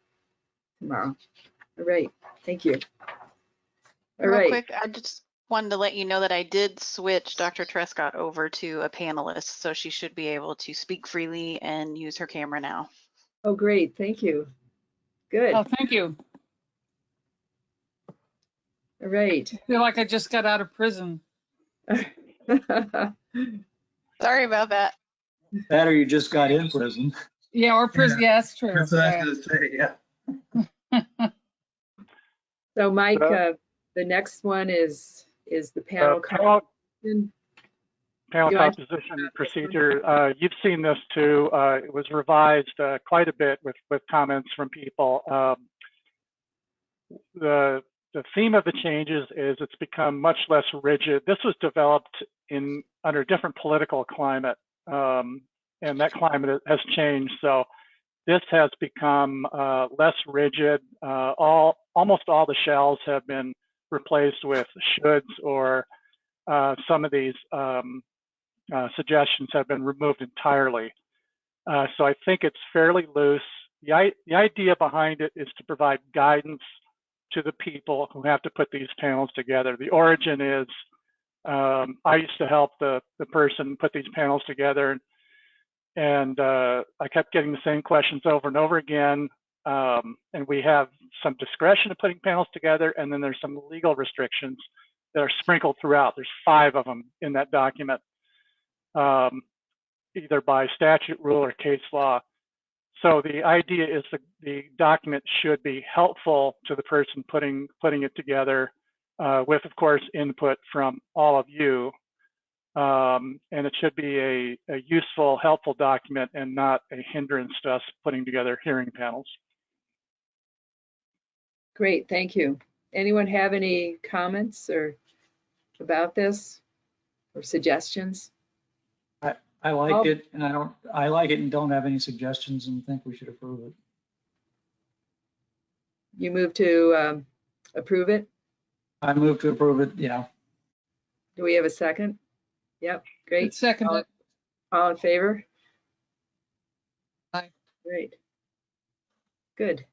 tomorrow. All right, thank you. All Real right. quick, I just wanted to let you know that I did switch Dr. Trescott over to a panelist, so she should be able to speak freely and use her camera now. Oh, great, thank you. Good. Oh, thank you. All right. I feel like I just got out of prison. Sorry about that. That or you just got in prison. Yeah, or prison. Yeah, that's true. That's what I was gonna say, yeah. So Mike, the next one is the panel composition. Panel composition procedure. You've seen this too. It was revised quite a bit with comments from people. The theme of the changes is it's become much less rigid. This was developed under a different political climate, and that climate has changed. So this has become less rigid. Almost all the shalls have been replaced with shoulds, or some of these suggestions have been removed entirely. So I think it's fairly loose. The idea behind it is to provide guidance to the people who have to put these panels together. The origin is, I used to help the person put these panels together, and I kept getting the same questions over and over again. And we have some discretion of putting panels together, and then there's some legal restrictions that are sprinkled throughout. There's 5 of them in that document, either by statute, rule, or case law. So the idea is the document should be helpful to the person putting it together, with, of course, input from all of you. And it should be a useful, helpful document and not a hindrance to us putting together hearing panels. Great, thank you. Anyone have any comments or about this or suggestions? I like it, and I like it and don't have any suggestions and think we should approve it. You move to approve it? I move to approve it, yeah. Do we have a second? Yep, great. Second. All in favor? Aye. Great. Good.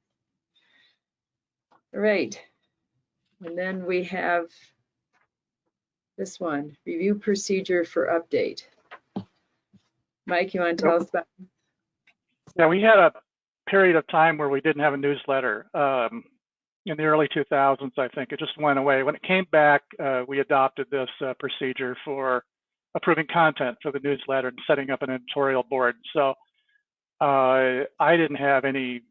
All right. And then we have this one, review procedure for update. Mike, you want to tell us about? Yeah, we had a period of time where we didn't have a newsletter. In the early 2000s, I think it just went away. When it came back, we adopted this procedure for approving content for the newsletter and setting up an editorial board. So I didn't have any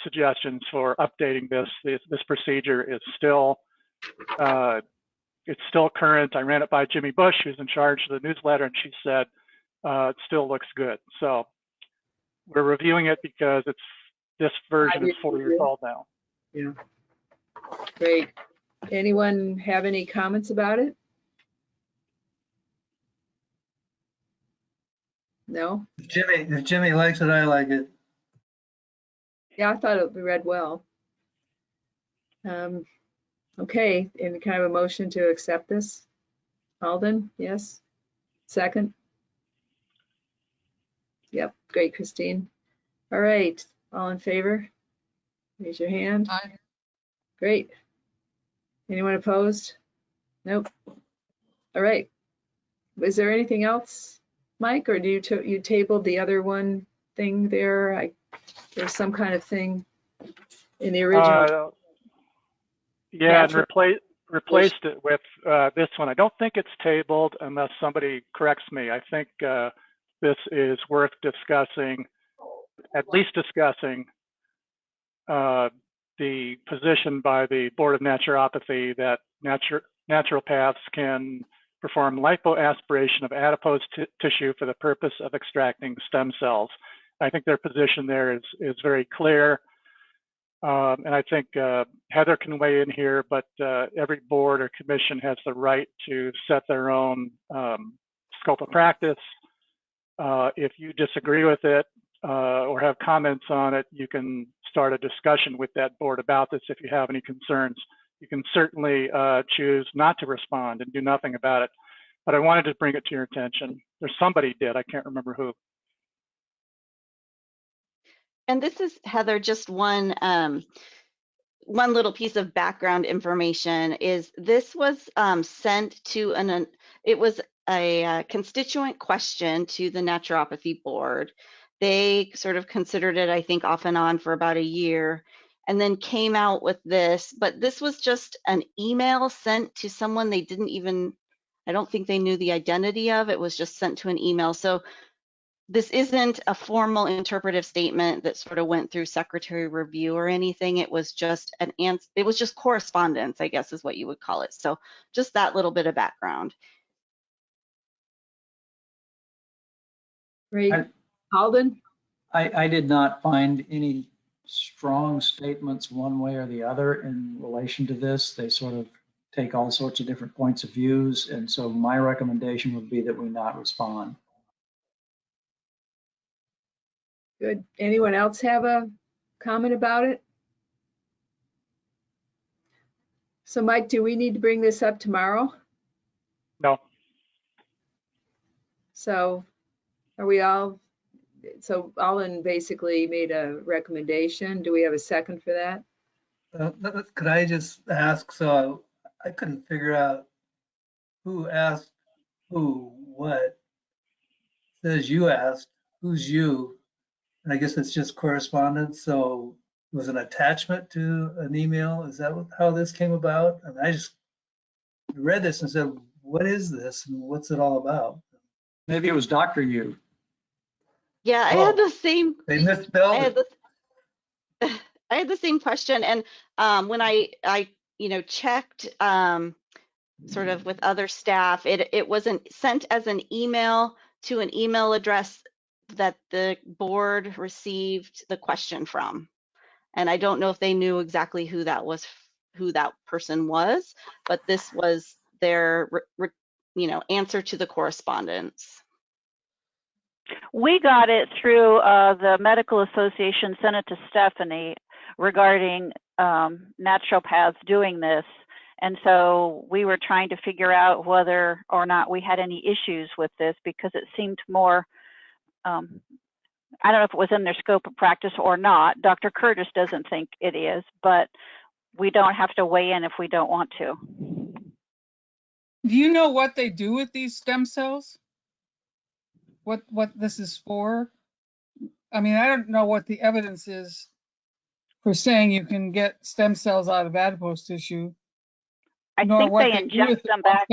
suggestions for updating this. This procedure is still it's still current. I ran it by Jimmy Bush, who's in charge of the newsletter, and she said it still looks good. So we're reviewing it because this version is 4 years old now. Yeah. Great. Anyone have any comments about it? No? If Jimmy likes it, I like it. Yeah, I thought it read well. Okay, any kind of a motion to accept this? Alden, yes? Second? Yep, great, Christine. All right, all in favor? Raise your hand. Aye. Great. Anyone opposed? Nope. All right. Was there anything else, Mike, or do you tabled the other one thing there? There's some kind of thing in the original. Yeah, and replaced it with this one. I don't think it's tabled unless somebody corrects me. I think this is worth discussing, at least discussing the position by the Board of Naturopathy that naturopaths can perform lipoaspiration of adipose tissue for the purpose of extracting stem cells. I think their position there is very clear. And I think Heather can weigh in here, but every board or commission has the right to set their own scope of practice. If you disagree with it or have comments on it, you can start a discussion with that board about this. If you have any concerns, you can certainly choose not to respond and do nothing about it. But I wanted to bring it to your attention. There's somebody did, I can't remember who. And this is Heather, just one little piece of background information is this was sent to it was a constituent question to the naturopathy board. They sort of considered it, I think, off and on for about a year, and then came out with this. But this was just an email sent to someone they didn't even, I don't think they knew the identity of. It was just sent to an email. So this isn't a formal interpretive statement that sort of went through secretary review or anything. It was just an answer. It was just correspondence, I guess is what you would call it. So just that little bit of background. Great. Alden? I did not find any strong statements one way or the other in relation to this. They sort of take all sorts of different points of views. And so my recommendation would be that we not respond. Good. Anyone else have a comment about it? So Mike, do we need to bring this up tomorrow? No. So are we all, so Alden basically made a recommendation. Do we have a second for that? Could I just ask, so I couldn't figure out who asked who, what. It says you asked, who's you? And I guess it's just correspondence, so it was an attachment to an email. Is that how this came about? I mean, I just read this and said, what is this and what's it all about? Maybe it was Dr. You. Yeah, I had the same. They misspelled it. I had the same question, and when I checked sort of with other staff, it wasn't sent as an email to an email address that the board received the question from, and I don't know if they knew exactly who that person was, but this was their answer to the correspondence. We got it through the Medical Association, sent it to Stephanie regarding naturopaths doing this. And so we were trying to figure out whether or not we had any issues with this, because it seemed more, I don't know if it was in their scope of practice or not. Dr. Curtis doesn't think it is, but we don't have to weigh in if we don't want to. Do you know what they do with these stem cells? What this is for? I mean, I don't know what the evidence is for saying you can get stem cells out of adipose tissue. I think they inject them back.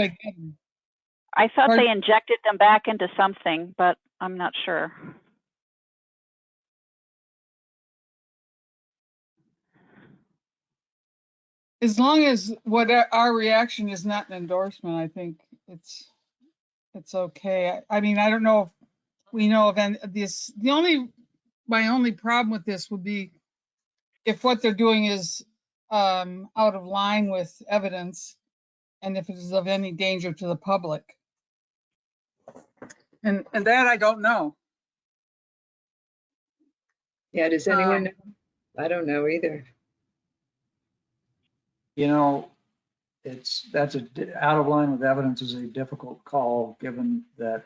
I thought they injected them back into something, but I'm not sure. As long as what our reaction is not an endorsement, I think it's okay. I mean, I don't know if we know of any of this. My only problem with this would be if what they're doing is out of line with evidence, and if it is of any danger to the public. And that I don't know. Yeah, does anyone know? I don't know either. You know, that's out of line with evidence is a difficult call, given that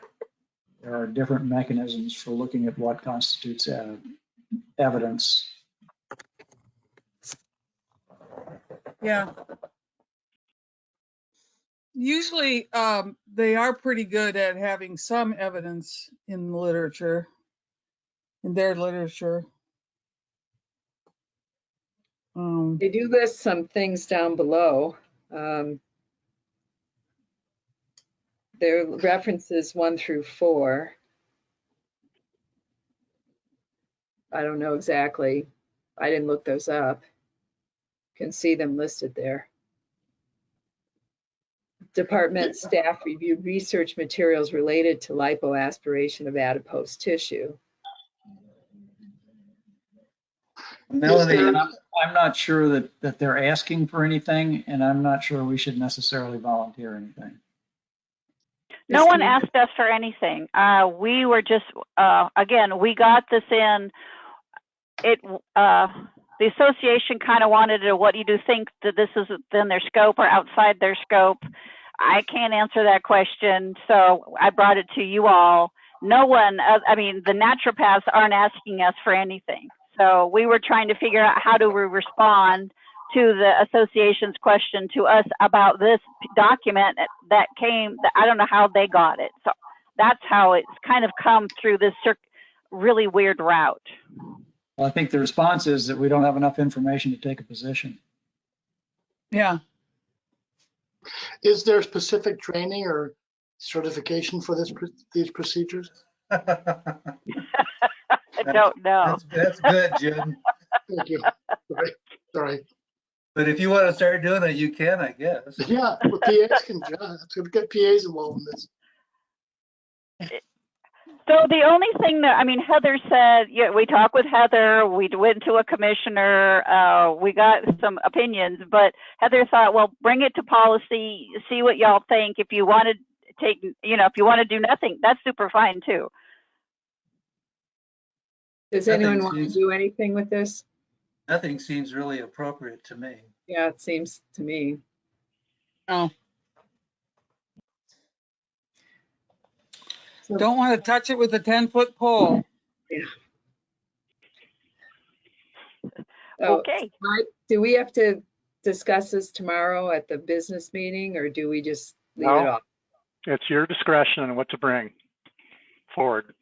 there are different mechanisms for looking at what constitutes evidence. Yeah. Usually they are pretty good at having some evidence in the literature, in their literature. They do list some things down below. Their references 1 through 4. I don't know exactly. I didn't look those up. You can see them listed there. Department staff reviewed research materials related to lipoaspiration of adipose tissue. Melanie, I'm not sure that they're asking for anything, and I'm not sure we should necessarily volunteer anything. No one asked us for anything. We were just, again, we got this in. The association kind of wanted to, what do you think that this is within their scope or outside their scope? I can't answer that question, so I brought it to you all. No one, I mean, the naturopaths aren't asking us for anything. So we were trying to figure out how do we respond to the association's question to us about this document that came, I don't know how they got it. So that's how it's kind of come through this really weird route. Well, I think the response is that we don't have enough information to take a position. Yeah. Is there specific training or certification for these procedures? I don't know. That's good, Jim. Thank you. Sorry. But if you want to start doing it, you can, I guess. Yeah, well, PAs can get PAs involved in this. So the only thing that, I mean, Heather said, yeah, we talked with Heather, we went to a commissioner, we got some opinions, but Heather thought, well, bring it to policy, see what y'all think. If you want to take, you know, if you want to do nothing, that's super fine too. Does anyone want to do anything with this? Nothing seems really appropriate to me. Yeah, it seems to me. Oh. Don't want to touch it with a 10-foot pole. Yeah. So, okay. Mike, do we have to discuss this tomorrow at the business meeting, or do we just leave it off? It's your discretion on what to bring forward.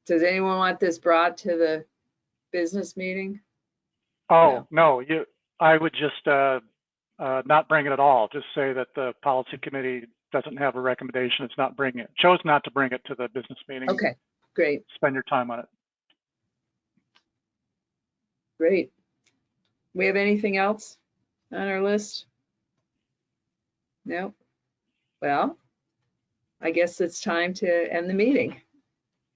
Does anyone want this brought to the business meeting? Oh, no, I would just not bring it at all. Just say that the policy committee doesn't have a recommendation. It's not bringing it. Chose not to bring it to the business meeting. Okay, great. Spend your time on it. Great. We have anything else on our list? No? Well, I guess it's time to end the meeting.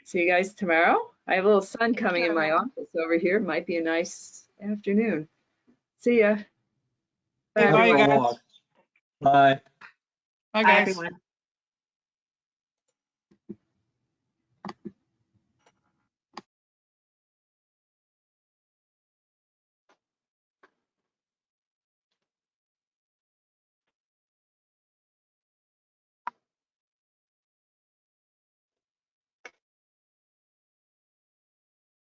See you guys tomorrow. I have a little sun coming in my office over here. Might be a nice afternoon. See ya. Bye, guys. Bye. Bye, Bye, guys. everyone.